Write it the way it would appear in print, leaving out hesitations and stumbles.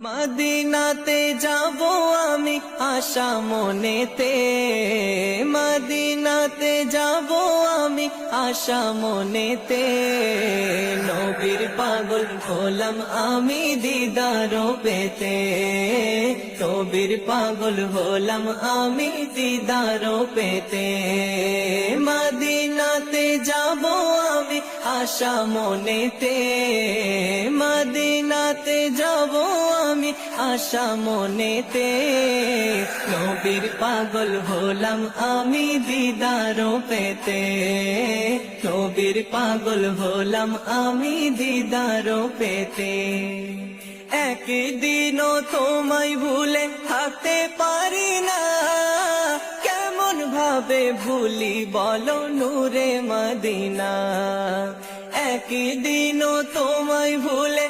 মদিনাতে যাব আমি আশা মনেতে, মদিনাতে যাব আমি আশা মনেতে। নবীর পাগল হলাম আমি দিদার পেতে, নবীর পাগল হলাম আমি দিদার পেতে। মদিনাতে যাব আমি আশা মনেতে, মদিনাতে যাব আমি আশা মনেতে। নবীর পাগল হলাম আমি দিদার পেতে, নবীর পাগল হলাম আমি দিদার পেতে। একদিনও তোমায় ভুলে থাকতে পারি না, কেমন ভাবে ভুলি বলো নূরে মদিনা। একদিনও তোমায় ভুলে